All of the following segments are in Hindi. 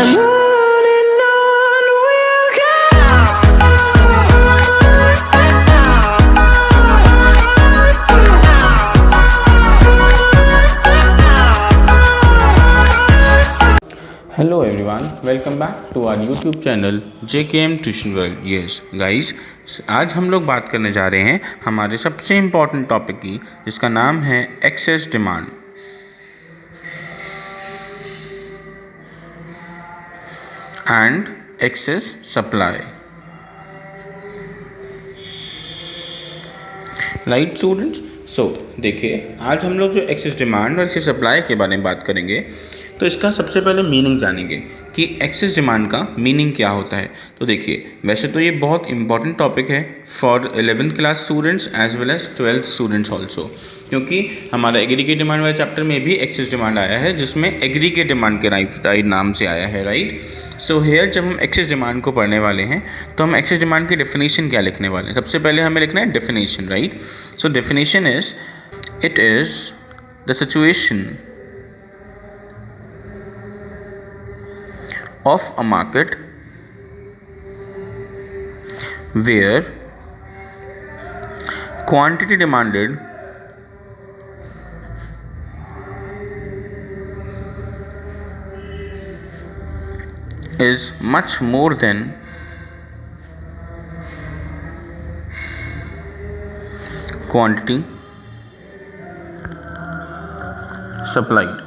and on we'll go. Hello everyone, welcome back to our YouTube channel JKM Tuition World. Yes guys, आज हम लोग बात करने जा रहे हैं हमारे सबसे इम्पॉर्टेंट टॉपिक की, जिसका नाम है excess demand and excess supply. Right students, so देखिए आज हम लोग जो एक्सेस डिमांड और एक्सेस सप्लाई के बारे में बात करेंगे, तो इसका सबसे पहले मीनिंग जानेंगे कि एक्सेस डिमांड का मीनिंग क्या होता है. तो देखिए वैसे तो ये बहुत इंपॉर्टेंट टॉपिक है for 11th class students as well as 12th students also, क्योंकि हमारा एग्रीगेट डिमांड वाले चैप्टर में भी एक्सेस डिमांड आया है, जिसमें एग्रीगेट डिमांड के राइट नाम से आया है. राइट, सो हेयर जब हम एक्सेस डिमांड को पढ़ने वाले हैं तो हम एक्सेस डिमांड की डेफिनेशन क्या लिखने वाले हैं. सबसे पहले हमें लिखना है definition. Right, so definition is it is the situation of a market where quantity demanded is much more than quantity supplied.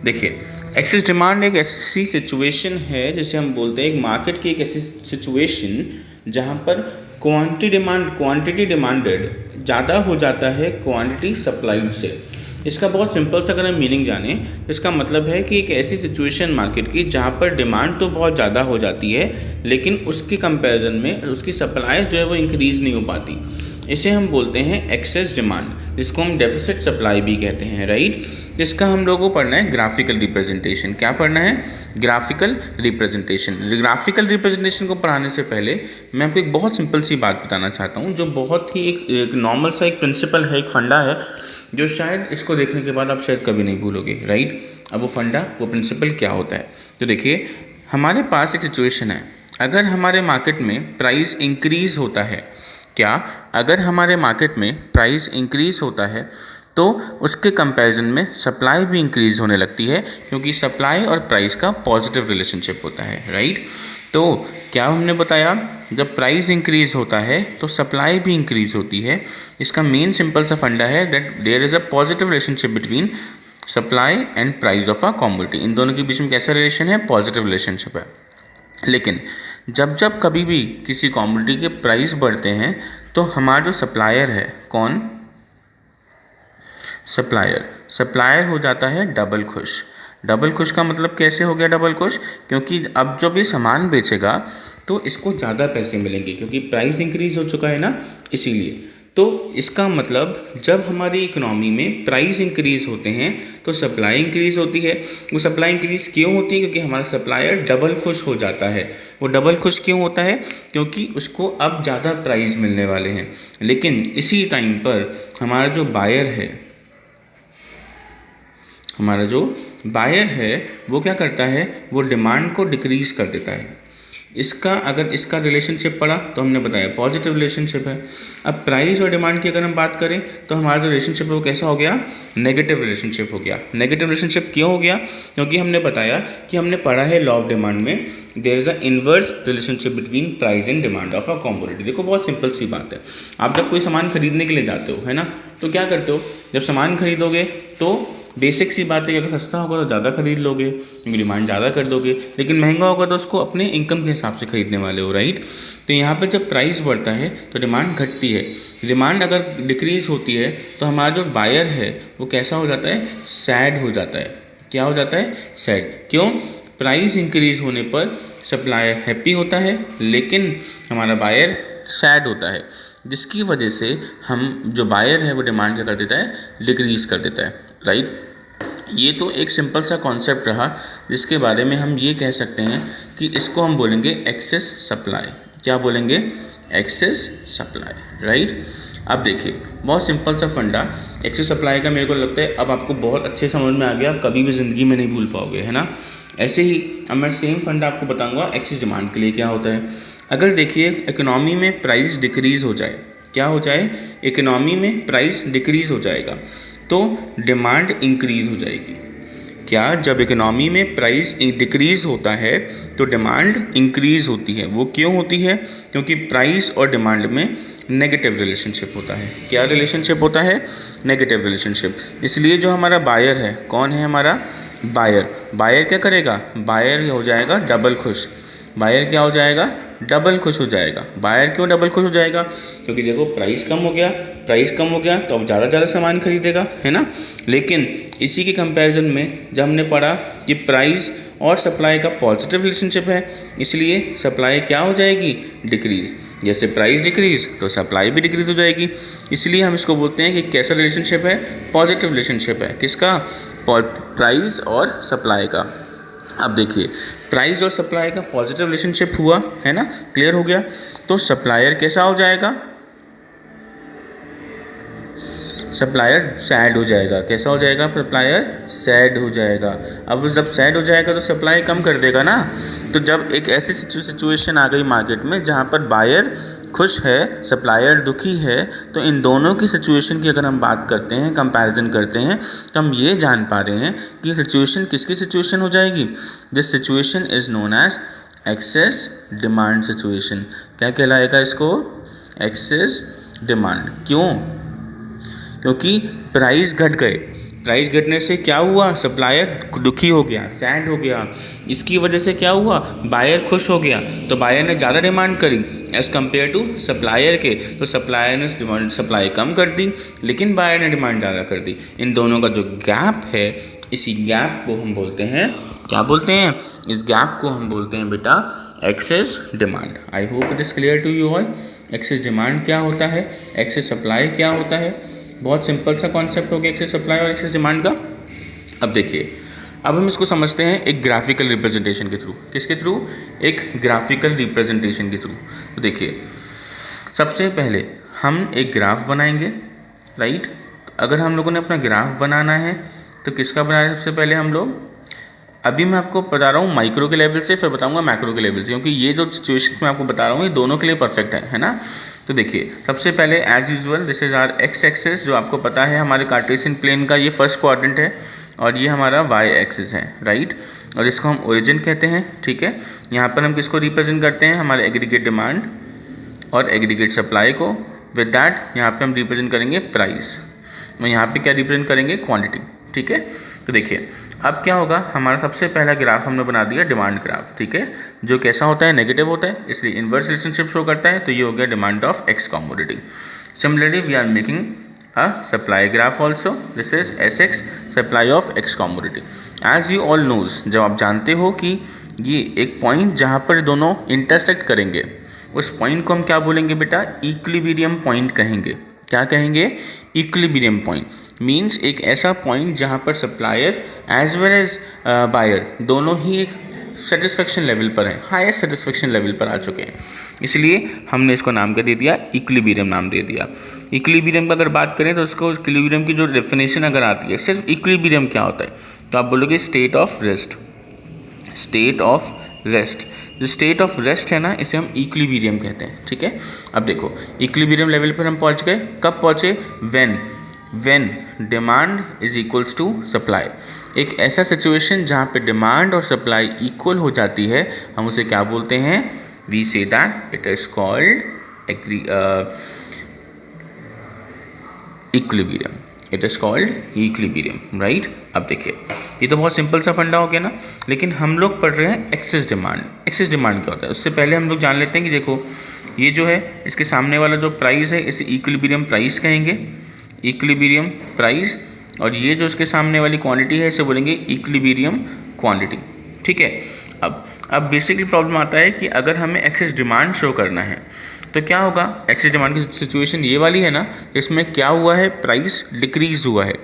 देखिए एक्सेस डिमांड एक ऐसी सिचुएशन है जिसे हम बोलते हैं, एक मार्केट की एक ऐसी सिचुएशन जहाँ पर क्वांटिटी डिमांडेड ज़्यादा हो जाता है क्वांटिटी सप्लाइड से. इसका बहुत सिंपल सा अगर हम मीनिंग जाने, इसका मतलब है कि एक ऐसी सिचुएशन मार्केट की जहाँ पर डिमांड तो बहुत ज़्यादा हो जाती है, लेकिन उसके कंपैरिजन में उसकी सप्लाई जो है वो इंक्रीज़ नहीं हो पाती. इसे हम बोलते हैं एक्सेस डिमांड, जिसको हम डेफिसिट सप्लाई भी कहते हैं. राइट, जिसका हम लोगों को पढ़ना है ग्राफिकल रिप्रेजेंटेशन. क्या पढ़ना है? Graphical representation. ग्राफिकल रिप्रेजेंटेशन को पढ़ाने से पहले मैं आपको एक बहुत सिंपल सी बात बताना चाहता हूँ, जो बहुत ही एक नॉर्मल सा एक प्रिंसिपल है, एक फंडा है, जो शायद इसको देखने के बाद आप शायद कभी नहीं भूलोगे. राइट, अब वो फंडा, वो प्रिंसिपल क्या होता है? तो देखिए हमारे पास एक सिचुएशन है, अगर हमारे मार्केट में प्राइस इंक्रीज़ होता है, क्या अगर हमारे मार्केट में प्राइस इंक्रीज़ होता है तो उसके कंपैरिजन में सप्लाई भी इंक्रीज़ होने लगती है, क्योंकि सप्लाई और प्राइस का पॉजिटिव रिलेशनशिप होता है. राइट, तो क्या हमने बताया, जब प्राइस इंक्रीज़ होता है तो सप्लाई भी इंक्रीज़ होती है. इसका मेन सिंपल सा फंडा है that there is a positive relationship between supply and price of a commodity. इन दोनों के बीच में कैसा रिलेशन है? पॉजिटिव रिलेशनशिप है. लेकिन जब कभी भी किसी कमोडिटी के प्राइस बढ़ते हैं तो हमारा जो सप्लायर है, कौन? सप्लायर हो जाता है डबल खुश. डबल खुश का मतलब कैसे हो गया डबल खुश? क्योंकि अब जब ये सामान बेचेगा तो इसको ज़्यादा पैसे मिलेंगे, क्योंकि प्राइस इंक्रीज़ हो चुका है ना, इसीलिए. तो इसका मतलब जब हमारी इकोनॉमी में प्राइस इंक्रीज़ होते हैं तो सप्लाई इंक्रीज़ होती है. वो सप्लाई इंक्रीज़ क्यों होती है? क्योंकि हमारा सप्लायर डबल खुश हो जाता है. वो डबल खुश क्यों होता है? क्योंकि उसको अब ज़्यादा प्राइस मिलने वाले हैं. लेकिन इसी टाइम पर हमारा जो बायर है वो क्या करता है? वो डिमांड को डिक्रीज़ कर देता है. अगर इसका रिलेशनशिप पढ़ा तो हमने बताया पॉजिटिव रिलेशनशिप है. अब प्राइस और डिमांड की अगर हम बात करें तो हमारा जो रिलेशनशिप है वो कैसा हो गया? नेगेटिव रिलेशनशिप हो गया. नेगेटिव रिलेशनशिप क्यों हो गया? क्योंकि हमने बताया कि हमने पढ़ा है लॉ ऑफ डिमांड में there is a inverse relationship between price and demand of a commodity. देखो बहुत सिंपल सी बात है, आप जब कोई सामान खरीदने के लिए जाते हो, है ना, तो क्या करते हो? जब सामान खरीदोगे तो बेसिक सी बात है, अगर सस्ता होगा तो ज़्यादा खरीद लोगे, डिमांड ज़्यादा कर दोगे, लेकिन महंगा होगा तो उसको अपने इनकम के हिसाब से खरीदने वाले हो. राइट, तो यहाँ पे जब प्राइस बढ़ता है तो डिमांड घटती है. डिमांड अगर डिक्रीज़ होती है तो हमारा जो बायर है वो कैसा हो जाता है? सैड हो जाता है. क्या हो जाता है? सैड. क्यों? प्राइस इंक्रीज़ होने पर सप्लायर हैप्पी होता है, लेकिन हमारा बायर सैड होता है, जिसकी वजह से हम जो बायर है वो डिमांड क्या कर देता है? डिक्रीज़ कर देता है. राइट, ये तो एक सिंपल सा कॉन्सेप्ट रहा, जिसके बारे में हम ये कह सकते हैं कि इसको हम बोलेंगे एक्सेस सप्लाई. क्या बोलेंगे? Access supply. राइट, अब देखिए बहुत सिंपल सा फंडा एक्सेस सप्लाई का, मेरे को लगता है अब आपको बहुत अच्छे समझ में आ गया, कभी भी ज़िंदगी में नहीं भूल पाओगे, है ना। ऐसे ही अब मैं सेम फंडा आपको बताऊंगा एक्सेस डिमांड के लिए क्या होता है। अगर देखिए इकोनॉमी में प्राइस डिक्रीज़ हो जाए, क्या हो जाए, इकोनॉमी में प्राइस डिक्रीज़ हो जाएगा तो डिमांड इंक्रीज़ हो जाएगी। क्या, जब इकोनॉमी में प्राइस डिक्रीज़ होता है तो डिमांड इंक्रीज़ होती है। वो क्यों होती है, क्योंकि प्राइस और डिमांड में नेगेटिव रिलेशनशिप होता है। क्या रिलेशनशिप होता है, नेगेटिव रिलेशनशिप। इसलिए जो हमारा बायर है, कौन है हमारा बायर, बायर क्या करेगा, बायर हो जाएगा डबल खुश। बायर क्या हो जाएगा, डबल खुश हो जाएगा। बायर क्यों डबल खुश हो जाएगा, क्योंकि देखो प्राइस कम हो गया, प्राइस कम हो गया तो अब ज़्यादा सामान खरीदेगा, है ना। लेकिन इसी के कंपैरिजन में जब हमने पढ़ा कि प्राइस और सप्लाई का पॉजिटिव रिलेशनशिप है, इसलिए सप्लाई क्या हो जाएगी, डिक्रीज़। जैसे प्राइस डिक्रीज़ तो सप्लाई भी डिक्रीज़ हो जाएगी। इसलिए हम इसको बोलते हैं कि कैसा रिलेशनशिप है, पॉजिटिव रिलेशनशिप है। किसका, प्राइस और सप्लाई का। अब देखिए प्राइस और सप्लाई का पॉजिटिव रिलेशनशिप हुआ, है ना, क्लियर हो गया। तो सप्लायर कैसा हो जाएगा, सप्लायर सैड हो जाएगा। कैसा हो जाएगा, सप्लायर सैड हो जाएगा। अब वो जब सैड हो जाएगा तो सप्लाई कम कर देगा ना। तो जब एक ऐसी सिचुएशन आ गई मार्केट में जहाँ पर बायर खुश है, सप्लायर दुखी है, तो इन दोनों की सिचुएशन की अगर हम बात करते हैं, कंपैरिजन करते हैं, तो हम ये जान पा रहे हैं कि सिचुएशन किसकी सिचुएशन हो जाएगी। This situation is known as excess demand situation. क्या कहलाएगा इसको, एक्सेस डिमांड। क्यों, क्योंकि प्राइस घट गए, प्राइस घटने से क्या हुआ, सप्लायर दुखी हो गया, सैड हो गया। इसकी वजह से क्या हुआ, बायर खुश हो गया, तो बायर ने ज़्यादा डिमांड करी एज़ कम्पेयर टू सप्लायर के। तो सप्लायर ने डिमांड सप्लाई कम कर दी, लेकिन बायर ने डिमांड ज़्यादा कर दी। इन दोनों का जो गैप है, इसी गैप को हम बोलते हैं, क्या बोलते हैं, इस गैप को हम बोलते हैं बेटा excess demand. I hope it is clear to you all. Excess demand क्या होता है, एक्सेस सप्लाई क्या होता है। बहुत सिंपल सा कॉन्सेप्ट हो गया एक्सेस सप्लाई और एक्सेस डिमांड का। अब देखिए, अब हम इसको समझते हैं एक ग्राफिकल रिप्रेजेंटेशन के थ्रू। किसके थ्रू, एक ग्राफिकल रिप्रेजेंटेशन के थ्रू। तो देखिए सबसे पहले हम एक ग्राफ बनाएंगे, राइट। अगर हम लोगों ने अपना ग्राफ बनाना है तो किसका बनाना है, सबसे पहले हम लोग, अभी मैं आपको बता रहा हूँ माइक्रो के लेवल से, फिर बताऊँगा मैक्रो के लेवल से, क्योंकि ये जो सिचुएशन मैं आपको बता रहा हूँ ये दोनों के लिए परफेक्ट है ना। तो देखिए सबसे पहले as usual this is our X axis, जो आपको पता है हमारे कार्टेशियन प्लेन का ये फर्स्ट क्वाड्रेंट है, और ये हमारा वाई एक्सिस है, राइट। और इसको हम ओरिजिन कहते हैं, ठीक है। यहाँ पर हम किसको रिप्रेजेंट करते हैं, हमारे एग्रीगेट डिमांड और एग्रीगेट सप्लाई को। विद दैट यहाँ पे हम रिप्रेजेंट करेंगे प्राइस, और यहाँ पे क्या रिप्रेजेंट करेंगे, क्वांटिटी, ठीक है। तो देखिए अब क्या होगा, हमारा सबसे पहला ग्राफ हमने बना दिया डिमांड ग्राफ, ठीक है, जो कैसा होता है, नेगेटिव होता है, इसलिए इन्वर्स रिलेशनशिप शो करता है। तो ये हो गया demand of X commodity. Similarly we are making a supply graph also, this is S X supply of X commodity. As you all knows, जब आप जानते हो कि ये एक पॉइंट जहाँ पर दोनों इंटरसेक्ट करेंगे, उस पॉइंट को हम क्या बोलेंगे बेटा, इक्विलिब्रियम पॉइंट कहेंगे। क्या कहेंगे, इक्विलिब्रियम पॉइंट मींस एक ऐसा पॉइंट जहाँ पर supplier as well as buyer दोनों ही एक सेटिस्फेक्शन लेवल पर है, हाईएस्ट सेटिस्फेक्शन लेवल पर आ चुके हैं, इसलिए हमने इसको नाम क्या दे दिया, इक्विलिब्रियम नाम दे दिया। इक्विलिब्रियम की अगर बात करें तो उसको इक्विलिब्रियम की जो डेफिनेशन अगर आती है, सिर्फ इक्विलिब्रियम क्या होता है, तो आप बोलोगे state of rest. State of rest, जो स्टेट ऑफ रेस्ट है ना, इसे हम इक्विलिब्रियम कहते हैं, ठीक है। अब देखो इक्विलिब्रियम लेवल पर हम पहुंच गए, कब पहुंचे, when demand is equals to supply. एक ऐसा सिचुएशन जहाँ पे डिमांड और सप्लाई इक्वल हो जाती है, हम उसे क्या बोलते हैं, we say that it is called equilibrium. It is called equilibrium, right. अब देखिए ये तो बहुत सिंपल सा फंडा हो गया ना, लेकिन हम लोग पढ़ रहे हैं एक्सेस डिमांड। एक्सेस डिमांड क्या होता है, उससे पहले हम लोग जान लेते हैं कि देखो ये जो है इसके सामने वाला जो प्राइस है इसे इक्विलिब्रियम प्राइस कहेंगे, इक्विलिब्रियम प्राइस। और ये जो इसके सामने वाली क्वांटिटी है इसे बोलेंगे इक्विलिब्रियम क्वांटिटी, ठीक है। अब बेसिकली प्रॉब्लम आता है कि अगर हमें एक्सेस डिमांड शो करना है तो क्या होगा, एक्सेस डिमांड की सिचुएशन ये वाली है ना, इसमें क्या हुआ है, प्राइस डिक्रीज़ हुआ है।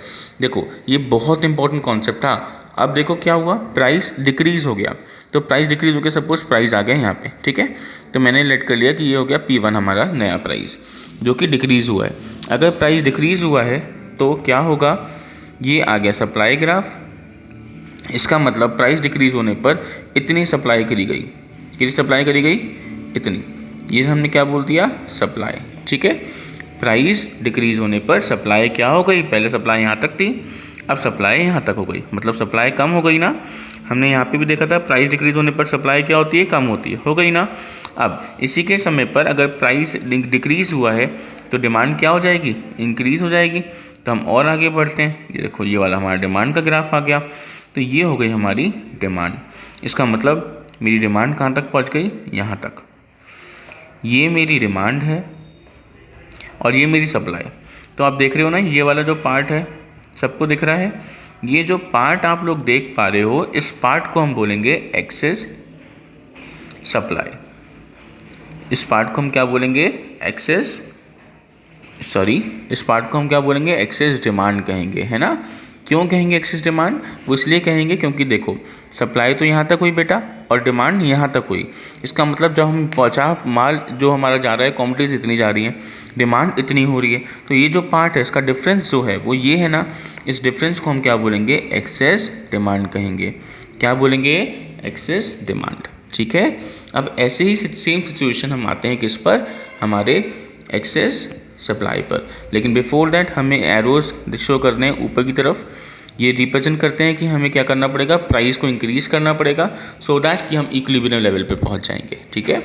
देखो ये बहुत इंपॉर्टेंट कॉन्सेप्ट था। अब देखो क्या हुआ, प्राइस डिक्रीज़ हो गया, तो प्राइस डिक्रीज़ हो गया, सपोज प्राइस आ गया यहाँ पे, ठीक है। तो मैंने लेट कर लिया कि ये हो गया P1 हमारा नया प्राइस। जो कि डिक्रीज़ हुआ है। अगर प्राइस डिक्रीज़ हुआ है तो क्या होगा, ये आ गया सप्लाई ग्राफ। इसका मतलब प्राइस डिक्रीज़ होने पर इतनी सप्लाई करी गई, कितनी सप्लाई करी गई, इतनी, ये हमने क्या बोल दिया, सप्लाई। ठीक है, प्राइस डिक्रीज़ होने पर सप्लाई क्या हो गई, पहले सप्लाई यहाँ तक थी, अब सप्लाई यहाँ तक हो गई, मतलब सप्लाई कम हो गई ना। हमने यहाँ पे भी देखा था प्राइस डिक्रीज़ होने पर सप्लाई क्या होती है, कम होती है, हो गई ना। अब इसी के समय पर अगर प्राइस डिक्रीज़ हुआ है तो डिमांड क्या हो जाएगी, इंक्रीज़ हो जाएगी। तो हम और आगे बढ़ते हैं, ये देखो ये वाला हमारा डिमांड का ग्राफ आ गया। तो ये हो गई हमारी डिमांड। इसका मतलब मेरी डिमांड कहाँ तक पहुँच गई, यहाँ तक। ये मेरी डिमांड है और ये मेरी सप्लाई। तो आप देख रहे हो ना, ये वाला जो पार्ट है सबको दिख रहा है। ये जो पार्ट आप लोग देख पा रहे हो, इस पार्ट को हम बोलेंगे एक्सेस सप्लाई। इस पार्ट को हम क्या बोलेंगे, इस पार्ट को हम क्या बोलेंगे, एक्सेस डिमांड कहेंगे, है ना। क्यों कहेंगे एक्सेस डिमांड, वो इसलिए कहेंगे क्योंकि देखो सप्लाई तो यहाँ तक हुई बेटा और डिमांड यहाँ तक हुई। इसका मतलब जब हम पहुँचा माल जो हमारा जा रहा है, क्वांटिटीज इतनी जा रही हैं, डिमांड इतनी हो रही है, तो ये जो पार्ट है इसका डिफरेंस जो है वो ये है ना, इस डिफरेंस को हम क्या बोलेंगे, एक्सेस डिमांड कहेंगे। क्या बोलेंगे, एक्सेस डिमांड। ठीक है, अब ऐसे ही सेम सिचुएशन हम आते हैं किस पर, हमारे एक्सेस सप्लाई पर। लेकिन बिफोर दैट हमें एरोज शो करने हैं ऊपर की तरफ। ये रिप्रेजेंट करते हैं कि हमें क्या करना पड़ेगा, प्राइस को इंक्रीज़ करना पड़ेगा सो दैट कि हम इक्विलिब्रियम लेवल पे पहुंच जाएंगे। ठीक है,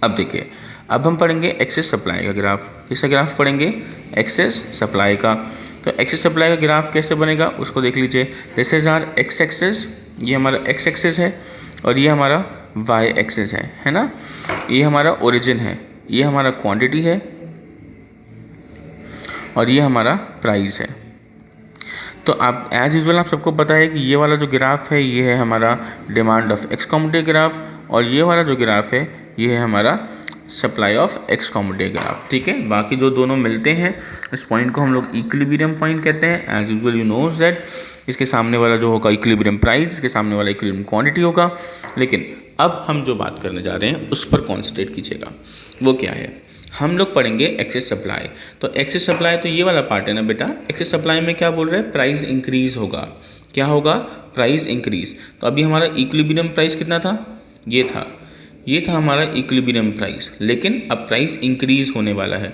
अब देखिए, अब हम पढ़ेंगे एक्सेस सप्लाई का ग्राफ। किसका ग्राफ पढ़ेंगे, एक्सेस सप्लाई का। तो एक्सेस सप्लाई का ग्राफ कैसे बनेगा उसको देख लीजिए। This is our X axis, ये हमारा एक्स एक्सेस है और ये हमारा वाई एक्सेस है ना। ये हमारा ओरिजिन है, ये हमारा क्वांटिटी है और ये हमारा प्राइस है। तो आप एज यूजुअल आप सबको पता है कि ये वाला जो ग्राफ है ये है हमारा demand of X commodity graph और ये वाला जो ग्राफ है ये है हमारा supply of X commodity graph. ठीक है, बाकी जो दोनों मिलते हैं इस पॉइंट को हम लोग इक्विलिब्रियम पॉइंट कहते हैं। As usual you knows that इसके सामने वाला जो होगा इक्विलिब्रियम प्राइस, इसके सामने वाला इक्विलिब्रियम क्वांटिटी होगा। लेकिन अब हम जो बात करने जा रहे हैं उस पर कॉन्सेंट्रेट कीजिएगा, वो क्या है, हम लोग पढ़ेंगे एक्सेस सप्लाई। तो एक्सेस सप्लाई तो ये वाला पार्ट है ना बेटा। एक्सेस सप्लाई में क्या बोल रहे हैं, प्राइस इंक्रीज़ होगा। क्या होगा, प्राइस इंक्रीज़। तो अभी हमारा इक्विलिब्रियम प्राइस कितना था, ये था हमारा इक्विलिब्रियम प्राइस, लेकिन अब प्राइस इंक्रीज़ होने वाला है।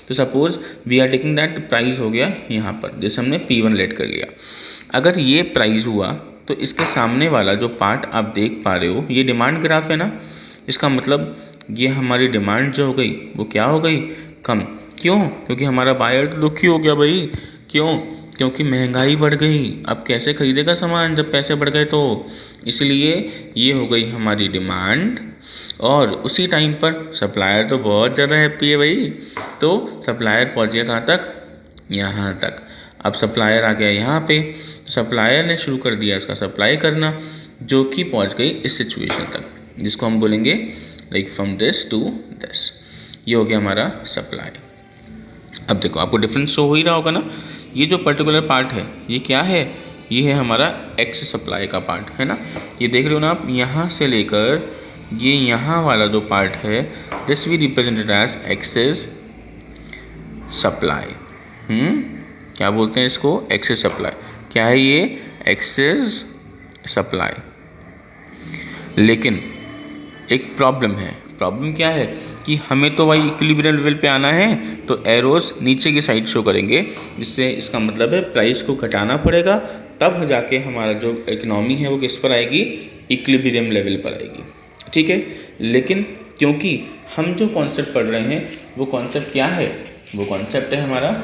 तो suppose we are taking that price हो गया यहाँ पर, जैसे हमने P1 लेट कर लिया। अगर ये प्राइस हुआ तो इसके सामने वाला जो पार्ट आप देख पा रहे हो ये डिमांड ग्राफ है ना। इसका मतलब ये हमारी डिमांड जो हो गई वो क्या हो गई, कम। क्यों, क्योंकि हमारा बायर तो दुखी हो गया भाई। क्यों, क्योंकि महंगाई बढ़ गई। अब कैसे खरीदेगा सामान जब पैसे बढ़ गए, तो इसलिए ये हो गई हमारी डिमांड। और उसी टाइम पर सप्लायर तो बहुत ज़्यादा हैप्पी है भाई। तो सप्लायर पहुँच गया कहाँ तक, यहाँ तक। अब सप्लायर आ गया यहाँ पे, सप्लायर ने शुरू कर दिया इसका सप्लाई करना, जो कि पहुँच गई इस सिचुएशन तक, जिसको हम बोलेंगे like from this to this. ये हो गया हमारा सप्लाई। अब देखो आपको डिफरेंस शो हो ही रहा होगा ना। ये जो पर्टिकुलर पार्ट है ये क्या है, ये है हमारा एक्स सप्लाई का पार्ट, है ना। ये देख रहे हो ना आप, यहाँ से लेकर ये यहाँ वाला जो पार्ट है, this we represented as excess supply. क्या बोलते हैं इसको, एक्सेस सप्लाई। क्या है ये, एक्सेस सप्लाई। लेकिन एक प्रॉब्लम है। प्रॉब्लम क्या है कि हमें तो भाई इक्विलिब्रियम लेवल पे आना है, तो एरोज नीचे की साइड शो करेंगे, जिससे इसका मतलब है प्राइस को घटाना पड़ेगा, तब जाके हमारा जो इकोनॉमी है वो किस पर आएगी, इक्विलिब्रियम लेवल पर आएगी। ठीक है, लेकिन क्योंकि हम जो कॉन्सेप्ट पढ़ रहे हैं वो कॉन्सेप्ट क्या है, वो कॉन्सेप्ट है हमारा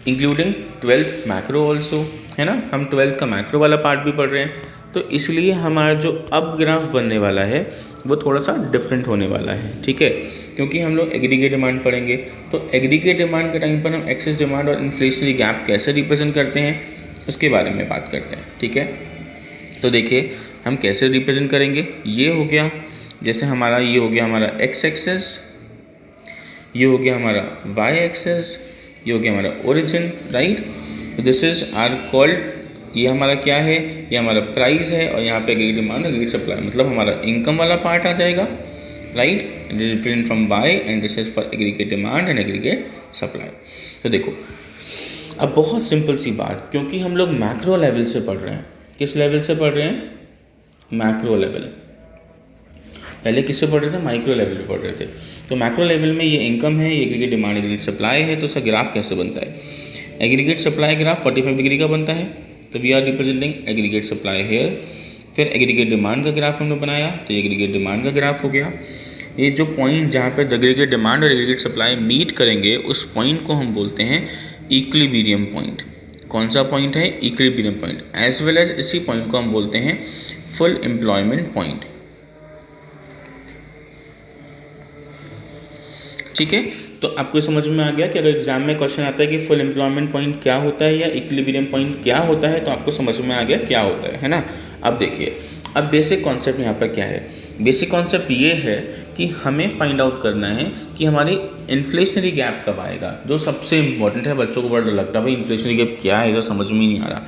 इंक्लूडिंग 12th मैक्रो ऑल्सो, है ना। हम 12th का मैक्रो वाला पार्ट भी पढ़ रहे हैं, तो इसलिए हमारा जो अब ग्राफ बनने वाला है वो थोड़ा सा डिफरेंट होने वाला है। ठीक है, क्योंकि हम लोग एग्रीगेट डिमांड पढ़ेंगे, तो एग्रीगेट डिमांड के टाइम पर हम एक्सेस डिमांड और इन्फ्लेशनरी गैप कैसे रिप्रेजेंट करते हैं उसके बारे में बात करते हैं। ठीक है, तो देखिए हम कैसे रिप्रेजेंट करेंगे। ये हो गया, जैसे हमारा ये हो गया हमारा एक्स एक्सेस, ये हो गया हमारा वाई एक्सेस, ये हो गया हमारा ओरिजिन, राइट। तो दिस इज आर कॉल्ड, ये हमारा क्या है, ये हमारा प्राइस है और यहाँ पे एग्रीगेट डिमांड एग्रीगेट सप्लाई, मतलब हमारा इनकम वाला पार्ट आ जाएगा। Right, it is dependent from Y and this is for aggregate demand and aggregate supply. तो देखो अब बहुत सिंपल सी बात, क्योंकि हम लोग मैक्रो लेवल से पढ़ रहे हैं। किस लेवल से पढ़ रहे हैं? Macro level. पहले किससे पढ़ रहे थे? माइक्रो लेवल पे पढ़ रहे थे। तो मैक्रो लेवल में ये इनकम है, ये एग्रीगेट डिमांड एग्रीगेट सप्लाई है। तो उसका ग्राफ कैसे बनता है? एग्रीगेट सप्लाई ग्राफ 45 डिग्री का बनता है, तो we are representing aggregate supply here. फिर एग्रीगेट डिमांड का ग्राफ हमने बनाया, तो ये एग्रीगेट डिमांड का ग्राफ हो गया। ये जो पॉइंट जहाँ पे एग्रीगेट डिमांड और एग्रीगेट सप्लाई मीट करेंगे, उस पॉइंट को हम बोलते हैं इक्विलिब्रियम पॉइंट। कौन सा पॉइंट है? Equilibrium point. As well as इसी पॉइंट को हम बोलते हैं फुल एम्प्लॉयमेंट पॉइंट। ठीक है, तो आपको समझ में आ गया कि अगर एग्जाम में क्वेश्चन आता है कि फुल एम्प्लॉयमेंट पॉइंट क्या होता है या इक्विलिब्रियम पॉइंट क्या होता है, तो आपको समझ में आ गया क्या होता है ना। अब देखिए, अब बेसिक कॉन्सेप्ट यहाँ पर क्या है? बेसिक कॉन्सेप्ट ये है कि हमें फाइंड आउट करना है कि हमारी इन्फ्लेशनरी गैप कब आएगा, जो सबसे इंपॉर्टेंट है। बच्चों को बड़ा डर लगता है भाई इन्फ्लेशनरी गैप क्या है, ऐसा समझ में ही नहीं आ रहा।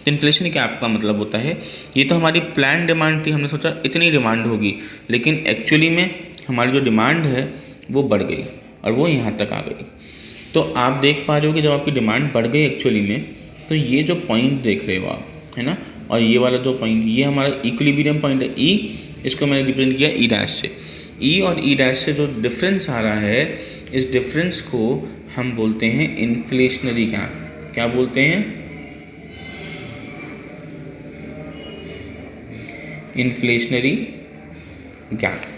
इन्फ्लेशनरी गैप का मतलब होता है, ये तो हमारी प्लान डिमांड थी, हमने सोचा इतनी डिमांड होगी, लेकिन एक्चुअली में हमारी जो डिमांड है वो बढ़ गई और वो यहाँ तक आ गई। तो आप देख पा रहे हो कि जब आपकी डिमांड बढ़ गई एक्चुअली में, तो ये जो पॉइंट देख रहे हो आप, है ना, और ये वाला जो पॉइंट, ये हमारा इक्विलिब्रियम पॉइंट है ई। इसको मैंने रिप्रेजेंट किया ई डैश से। ई और ई डैश से जो डिफरेंस आ रहा है, इस डिफरेंस को हम बोलते हैं इन्फ्लेशनरी गैप। क्या बोलते हैं? Inflationary gap.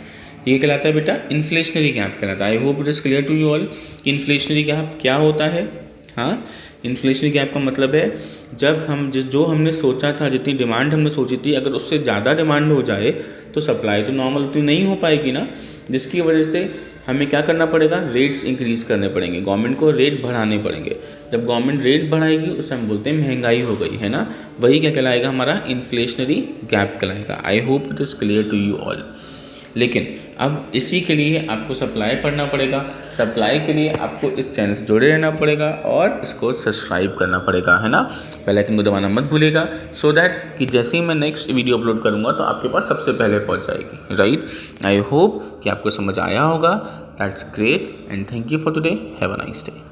ये कहलाता है बेटा इन्फ्लेशनरी गैप कहलाता है। I hope it is clear to you all कि इन्फ्लेशनरी गैप क्या होता है। हाँ, इन्फ्लेशनरी गैप का मतलब है जब हम जो हमने सोचा था, जितनी डिमांड हमने सोची थी, अगर उससे ज़्यादा डिमांड हो जाए तो सप्लाई तो नॉर्मल उतनी नहीं हो पाएगी ना, जिसकी वजह से हमें क्या करना पड़ेगा? रेट्स इंक्रीज़ करने पड़ेंगे, गवर्नमेंट को रेट बढ़ाने पड़ेंगे। जब गवर्नमेंट रेट बढ़ाएगी उसे हम बोलते हैं महंगाई हो गई, है ना। वही क्या कहलाएगा? हमारा इन्फ्लेशनरी गैप कहलाएगा। I hope it is clear to you all. लेकिन अब इसी के लिए आपको सप्लाई पढ़ना पड़ेगा। सप्लाई के लिए आपको इस चैनल से जुड़े रहना पड़ेगा और इसको सब्सक्राइब करना पड़ेगा, है ना। बेल आइकन को दबाना मत भूलिएगा, सो दैट कि जैसे ही मैं नेक्स्ट वीडियो अपलोड करूँगा तो आपके पास सबसे पहले पहुँच जाएगी, राइट। आई होप कि आपको समझ आया होगा। That's great and thank you for today. Have a nice day.